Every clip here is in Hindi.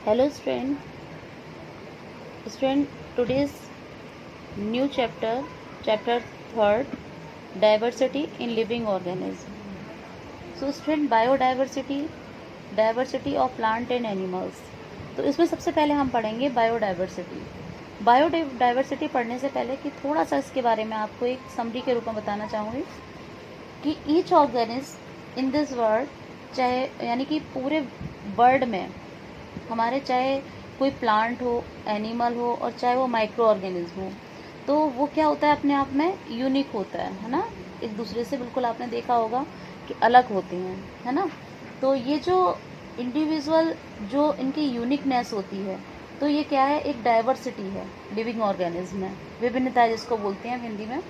Hello student. Today's new chapter third, diversity in living organism. So student, diversity of plant and animals. तो इसमें सबसे पहले हम पढ़ेंगे बायोडाइवर्सिटी। बायोडाइवर्सिटी पढ़ने से पहले कि थोड़ा सा इसके बारे में आपको एक समरी के रूप में बताना चाहूँगी कि each organism in this world, चाहे यानी कि पूरे वर्ल्ड में हमारे, चाहे कोई प्लांट हो, एनिमल हो, और चाहे वो माइक्रो ऑर्गेनिज्म हो, तो वो क्या होता है, अपने आप में यूनिक होता है ना। एक दूसरे से बिल्कुल आपने देखा होगा कि अलग होते हैं, है ना। तो ये जो इंडिविजुअल, जो इनकी यूनिकनेस होती है, तो ये क्या है, एक डाइवर्सिटी है लिविंग ऑर्गेनिज्म में, विभिन्नता जिसको बोलते हैं हिंदी में।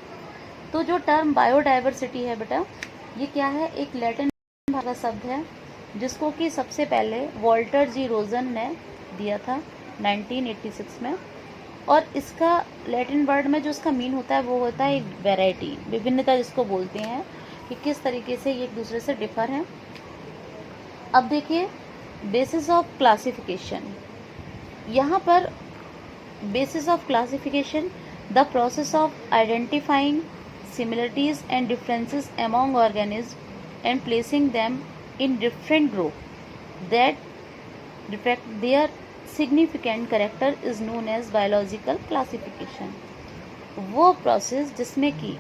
तो जो टर्म बायोडाइवर्सिटी है बेटा, ये क्या है, एक लैटिन भाषा शब्द है जिसको कि सबसे पहले वॉल्टर जी रोजन ने दिया था 1986 में। और इसका लैटिन वर्ड में जो इसका मीन होता है वो होता है एक वैरायटी, विभिन्नता जिसको बोलते हैं, कि किस तरीके से ये एक दूसरे से डिफर हैं। अब देखिए, बेसिस ऑफ क्लासिफिकेशन, यहाँ पर basis of classification, the process of identifying similarities and differences among organisms and placing them in different groups that reflect their significant character is known as biological classification। वो प्रोसेस जिसमें कि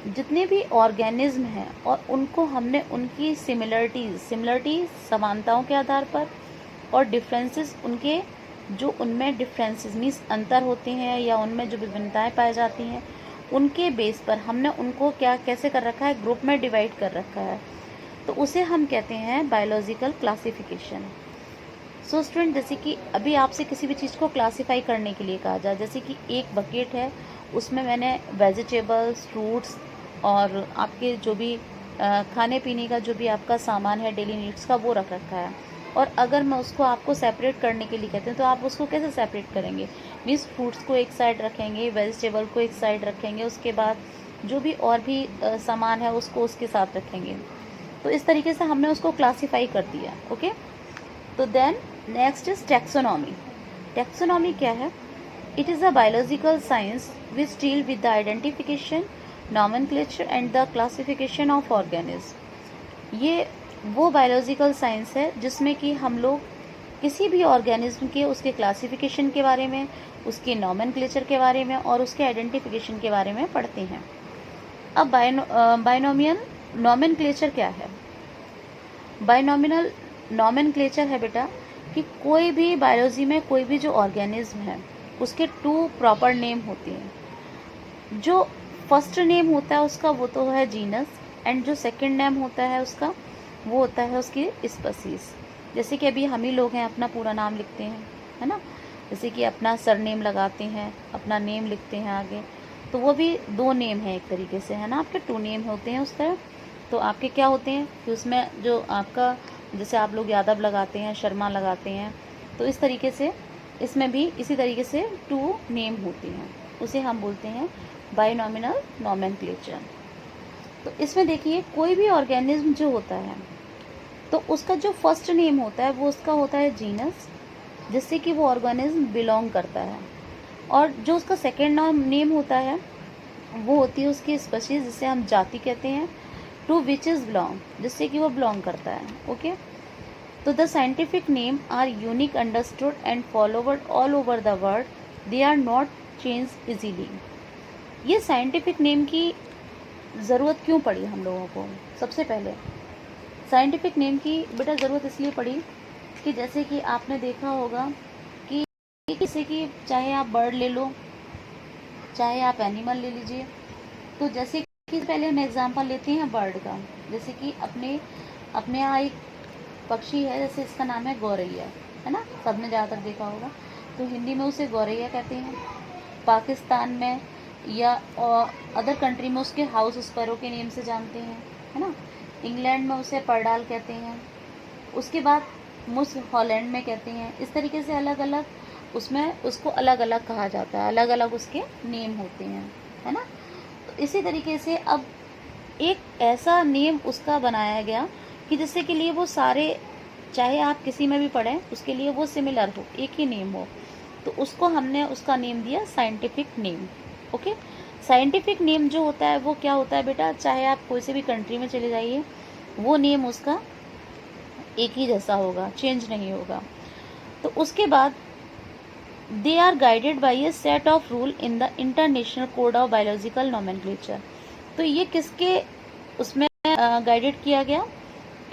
जितने भी ऑर्गेनिज्म हैं और उनको हमने उनकी सिमिलरिटी समानताओं के आधार पर, और डिफरेंसेस उनके, जो उनमें डिफरेंसेस मीन्स अंतर होते हैं या उनमें जो विभिन्नताएं पाई जाती हैं, उनके बेस पर हमने उनको क्या कैसे कर रखा है, ग्रुप में डिवाइड कर रखा है, तो उसे हम कहते हैं बायोलॉजिकल क्लासिफिकेशन। सो स्टूडेंट, जैसे कि अभी आपसे किसी भी चीज़ को क्लासिफाई करने के लिए कहा जाए, जैसे कि एक बकेट है, उसमें मैंने वेजिटेबल्स, फ्रूट्स और आपके जो भी खाने पीने का जो भी आपका सामान है डेली नीड्स का, वो रख रखा है। और अगर मैं उसको आपको सेपरेट करने के लिए कहते हैं, तो आप उसको कैसे सेपरेट करेंगे, मीन्स फ्रूट्स को एक साइड रखेंगे, वेजिटेबल को एक साइड रखेंगे, उसके बाद जो भी और भी सामान है उसको उसके साथ रखेंगे। तो इस तरीके से हमने उसको क्लासीफाई कर दिया। ओके, तो then next is taxonomy. Taxonomy क्या है? It is a biological science which deal with the identification, nomenclature and the classification of organism. ये वो बायोलॉजिकल साइंस है जिसमें कि हम लोग किसी भी ऑर्गेनिज्म के, उसके क्लासिफिकेशन के बारे में, उसके नॉमेनक्लेचर के बारे में और उसके आइडेंटिफिकेशन के बारे में पढ़ते हैं। अब बायनोमियल नॉमेनक्लेचर क्या है? बायनोमियल नॉमेनक्लेचर है बेटा कि कोई भी बायोलॉजी में कोई भी जो ऑर्गेनिज्म है उसके 2 प्रॉपर नेम होते हैं। जो फर्स्ट नेम होता है उसका वो तो है जीनस, एंड जो सेकंड नेम होता है उसका वो होता है उसकी स्पीसीज। जैसे कि अभी हम ही लोग हैं अपना पूरा नाम लिखते हैं, है ना, जैसे कि अपना सरनेम लगाते हैं, अपना नेम लिखते हैं आगे, तो वो भी 2 नेम है एक तरीके से, है ना, आपके 2 नेम होते हैं उस तरह। तो आपके क्या होते हैं कि उसमें जो आपका, जैसे आप लोग यादव लगाते हैं, शर्मा लगाते हैं, तो इस तरीके से इसमें भी इसी तरीके से 2 नेम होते हैं, उसे हम बोलते हैं बायनोमियल नॉमेनक्लेचर। तो इसमें देखिए, कोई भी ऑर्गेनिज्म जो होता है तो उसका जो फर्स्ट नेम होता है वो उसका होता है जीनस, जिससे कि वो ऑर्गेनिज्म बिलोंग करता है, और जो उसका सेकेंड नेम होता है वो होती है उसकी स्पीशीज, जिसे हम जाति कहते हैं, टू विच इज बिलोंग, जिससे कि वो बिलोंग करता है। ओके, तो the scientific name are unique, understood and followed all over the world, they are not change easily. ये साइंटिफिक नेम की ज़रूरत क्यों पड़ी हम लोगों को? सबसे पहले साइंटिफिक नेम की बेटा ज़रूरत इसलिए पड़ी कि जैसे कि आपने देखा होगा कि जैसे कि चाहे आप बर्ड ले लो, चाहे आप एनिमल ले लीजिए, तो जैसे कि पहले हम एग्जांपल लेते हैं बर्ड का, जैसे कि अपने यहाँ एक पक्षी है, जैसे इसका नाम है गौरैया, है ना, सबने ज़्यादातर देखा होगा, तो हिंदी में उसे गौरैया कहते हैं। पाकिस्तान में या अदर कंट्री में उसके हाउस स्पैरो के नेम से जानते हैं, है ना। इंग्लैंड में उसे परडाल कहते हैं, उसके बाद मुस हॉलैंड में कहते हैं। इस तरीके से अलग अलग उसमें उसको अलग अलग कहा जाता है, अलग अलग उसके नेम होते हैं, है ना। तो इसी तरीके से अब एक ऐसा नेम उसका बनाया गया कि जिससे के लिए वो सारे चाहे आप किसी में भी पढ़ें उसके लिए वो सिमिलर हो, एक ही नेम हो, तो उसको हमने उसका नेम दिया scientific name. Okay, scientific name जो होता है वो क्या होता है बेटा, चाहे आप कोई से भी कंट्री में चले जाइए वो नेम उसका एक ही जैसा होगा, चेंज नहीं होगा। तो उसके बाद they are guided by a set of rule in the international code of biological nomenclature. तो ये किसके उसमें गाइडेड किया गया,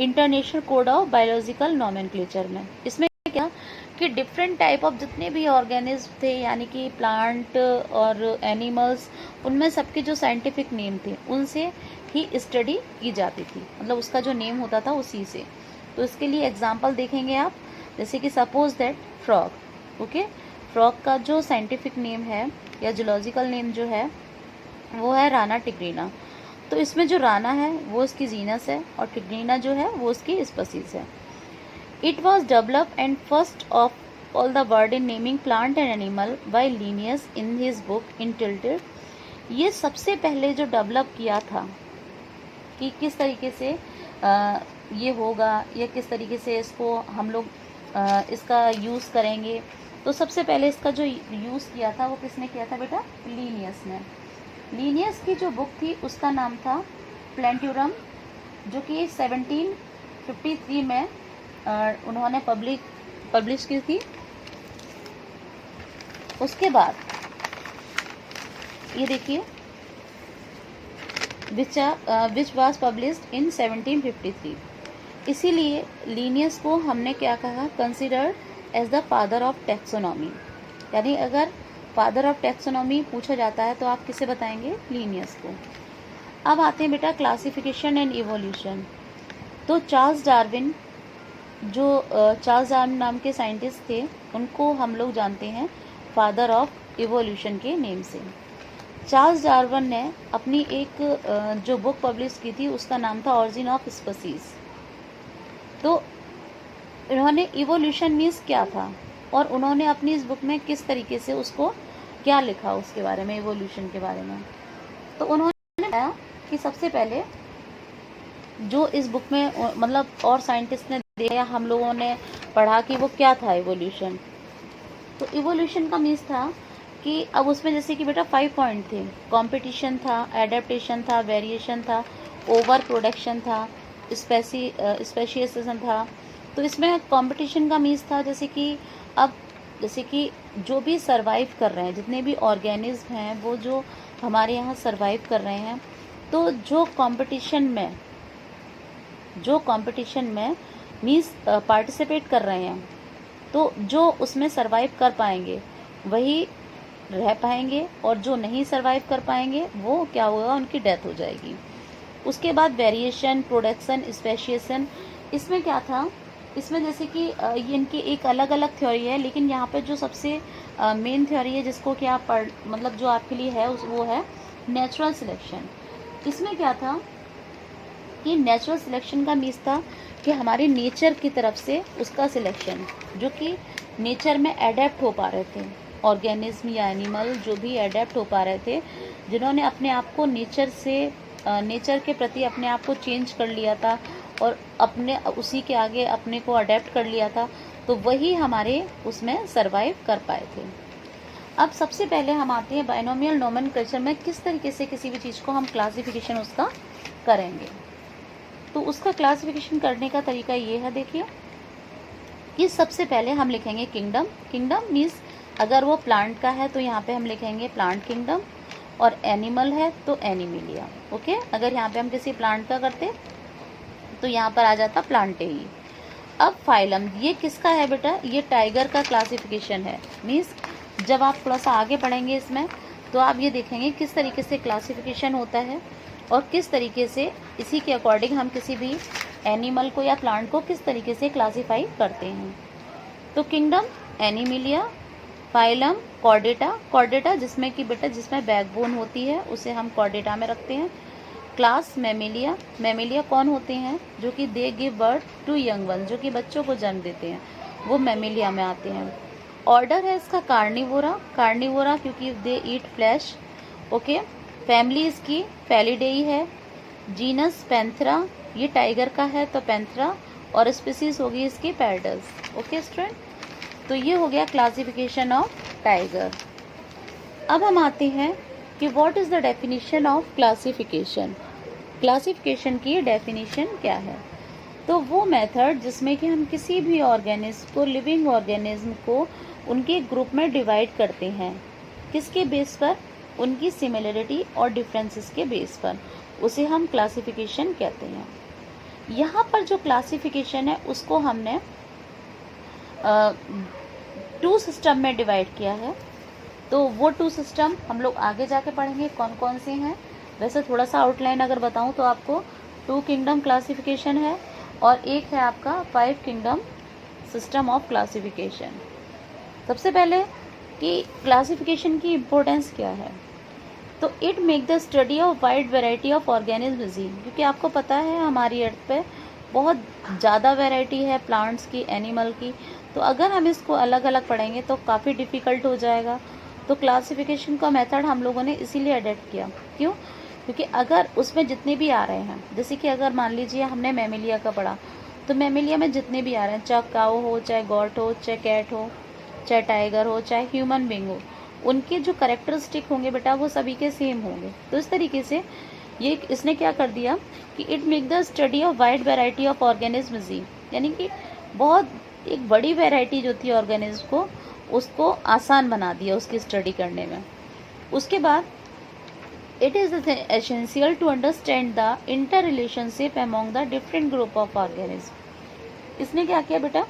international code of biological nomenclature में। इसमें क्या कि डिफरेंट टाइप ऑफ जितने भी ऑर्गेनिज्म थे, यानी कि प्लांट और एनिमल्स, उनमें सबके जो साइंटिफिक नेम थे उनसे ही स्टडी की जाती थी, मतलब उसका जो नेम होता था उसी से। तो इसके लिए एग्जांपल देखेंगे आप, जैसे कि suppose that frog. Okay, frog का जो साइंटिफिक नेम है या जूलॉजिकल नेम जो है वो है राना टिग्रीना। तो इसमें जो राना है वो इसकी जीनस है और टिग्रीना जो है वो उसकी स्पीसीज है। It was develop and first of all the word in naming plant and animal by Linnaeus in his book entitled. ये सबसे पहले जो डेवलप किया था कि किस तरीके से ये होगा या किस तरीके से इसको हम लोग इसका यूज़ करेंगे, तो सबसे पहले इसका जो यूज़ किया था वो किसने किया था बेटा, लीनियस ने। लीनियस की जो बुक थी उसका नाम था प्लेंट्यूरम, जो कि 1753 में उन्होंने पब्लिश की थी। उसके बाद ये देखिए विच वाज पब्लिश्ड इन 1753। इसीलिए लीनियस को हमने क्या कहा, considered as the father of taxonomy. यानी अगर फादर ऑफ टैक्सोनॉमी पूछा जाता है तो आप किसे बताएंगे, लीनियस को। अब आते हैं बेटा क्लासिफिकेशन एंड इवोल्यूशन। तो चार्ल्स डार्विन, जो चार्ल्स डार्विन नाम के साइंटिस्ट थे, उनको हम लोग जानते हैं फादर ऑफ इवोल्यूशन के नेम से। चार्ल्स डार्विन ने अपनी एक जो बुक पब्लिश की थी उसका नाम था ऑरिजिन ऑफ स्पीसीज। तो इन्होंने इवोल्यूशन मीन्स क्या था और उन्होंने अपनी इस बुक में किस तरीके से उसको क्या लिखा उसके बारे में, इवोल्यूशन के बारे में। तो उन्होंने बताया कि सबसे पहले जो इस बुक में मतलब और साइंटिस्ट ने दिया, हम लोगों ने पढ़ा कि वो क्या था इवोल्यूशन। तो इवोल्यूशन का मीन्स था कि अब उसमें जैसे कि बेटा 5 पॉइंट थे, कंपटीशन था, एडेप्टेशन था, वेरिएशन था, ओवर प्रोडक्शन था, स्पेशियलिज्म था। तो इसमें कंपटीशन का मीन्स था जैसे कि जो भी सरवाइव कर रहे हैं, जितने भी ऑर्गेनिज्म हैं वो जो हमारे यहाँ सरवाइव कर रहे हैं, तो जो कंपटीशन में मीन्स पार्टिसिपेट कर रहे हैं, तो जो उसमें सरवाइव कर पाएंगे वही रह पाएंगे और जो नहीं सरवाइव कर पाएंगे वो क्या होगा, उनकी डेथ हो जाएगी। उसके बाद वेरिएशन, प्रोडक्शन, स्पेशिएशन। इसमें क्या था, इसमें जैसे कि ये इनकी एक अलग अलग थ्योरी है, लेकिन यहाँ पे जो सबसे मेन थ्योरी है जिसको कि आप मतलब जो आपके लिए है वो है नेचुरल सिलेक्शन। इसमें क्या था कि नेचुरल सिलेक्शन का मीन्स था कि हमारे नेचर की तरफ से उसका सिलेक्शन, जो कि नेचर में एडेप्ट हो पा रहे थे, ऑर्गेनिज्म या एनिमल जो भी एडेप्ट हो पा रहे थे, जिन्होंने अपने आप को नेचर के प्रति अपने आप को चेंज कर लिया था और अपने उसी के आगे अपने को अडेप्ट कर लिया था, तो वही हमारे उसमें सरवाइव कर पाए थे। अब सबसे पहले हम आते हैं बाइनोमियल नोमेनक्लेचर में किस तरीके से किसी भी चीज़ को हम क्लासिफिकेशन उसका करेंगे। तो उसका क्लासिफिकेशन करने का तरीका ये है, देखिए कि सबसे पहले हम लिखेंगे किंगडम। किंगडम मीन्स अगर वो प्लांट का है तो यहाँ पे हम लिखेंगे प्लांट किंगडम, और एनिमल है तो एनिमिलिया। ओके, अगर यहाँ पे हम किसी प्लांट का करते तो यहाँ पर आ जाता प्लांटे ही। अब फाइलम, ये किसका है बेटा, ये टाइगर का क्लासिफिकेशन है। मीन्स जब आप थोड़ा सा आगे पढ़ेंगे इसमें तो आप ये देखेंगे किस तरीके से क्लासिफिकेशन होता है और किस तरीके से इसी के अकॉर्डिंग हम किसी भी एनिमल को या प्लांट को किस तरीके से क्लासीफाई करते हैं। तो किंगडम एनिमिलिया, फाइलम कॉर्डेटा जिसमें कि बेटा जिसमें बैकबोन होती है उसे हम कॉर्डेटा में रखते हैं। क्लास मैमिलिया कौन होते हैं, जो कि they give birth to young one, जो कि बच्चों को जन्म देते हैं, वो मैमिलिया में आते हैं। ऑर्डर है इसका कार्निवोरा क्योंकि दे ईट फ्लैश। ओके, फैमिली इसकी फैलिडेई है। जीनस पैंथरा, ये टाइगर का है तो पैंथरा, और स्पीसीज होगी इसकी पैरडस। ओके स्टूडेंट, तो ये हो गया क्लासिफिकेशन ऑफ टाइगर। अब हम आते हैं कि what is the definition of classification. Classification की डेफिनेशन क्या है? तो वो मेथड जिसमें कि हम किसी भी ऑर्गेनिज्म को, लिविंग ऑर्गेनिज्म को उनके ग्रुप में डिवाइड करते हैं। किसके बेस पर? उनकी सिमिलरिटी और डिफरेंसेस के बेस पर, उसे हम क्लासिफिकेशन कहते हैं। यहाँ पर जो क्लासिफिकेशन है उसको हमने 2 सिस्टम में डिवाइड किया है। तो वो 2 सिस्टम हम लोग आगे जाके पढ़ेंगे कौन कौन से हैं। वैसे थोड़ा सा आउटलाइन अगर बताऊं तो आपको 2 किंगडम क्लासिफिकेशन है और एक है आपका 5 किंगडम सिस्टम ऑफ क्लासिफिकेशन। सबसे पहले कि क्लासिफिकेशन की इम्पोर्टेंस क्या है, तो it make the study of wide variety of organism easy, क्योंकि आपको पता है हमारी अर्थ पे बहुत ज़्यादा वैरायटी है प्लांट्स की, एनिमल की। तो अगर हम इसको अलग अलग पढ़ेंगे तो काफ़ी डिफ़िकल्ट हो जाएगा। तो क्लासिफिकेशन का मेथड हम लोगों ने इसीलिए अडेप्ट किया। क्यों? क्योंकि अगर उसमें जितने भी आ रहे हैं, जैसे कि अगर मान लीजिए हमने मैमिलिया का पढ़ा, तो मैमिलिया में जितने भी आ रहे हैं, चाहे काऊ हो, चाहे गॉट हो, चाहे कैट हो, चाहे टाइगर हो, चाहे ह्यूमन बीइंग हो, उनके जो कैरेक्टरिस्टिक होंगे बेटा वो सभी के सेम होंगे। तो इस तरीके से ये इसने क्या कर दिया कि it make the study of wide variety of organism easy, यानी कि बहुत एक बड़ी वैरायटी जो थी ऑर्गेनिज्म को, उसको आसान बना दिया उसकी स्टडी करने में। उसके बाद it is essential to understand the inter relationship among the different group of organism. इसने क्या किया बेटा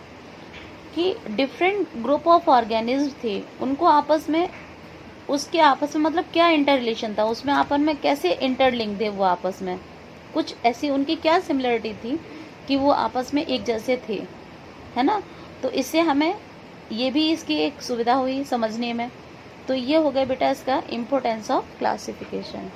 कि डिफरेंट ग्रुप ऑफ ऑर्गेनिज्म थे, उनको आपस में, उसके आपस में मतलब क्या इंटर रिलेशन था, उसमें आपस में कैसे इंटरलिंक थे वो आपस में, कुछ ऐसी उनकी क्या सिमिलरिटी थी कि वो आपस में एक जैसे थे, है ना। तो इससे हमें ये भी इसकी एक सुविधा हुई समझने में। तो ये हो गया बेटा इसका इम्पोर्टेंस ऑफ क्लासिफिकेशन।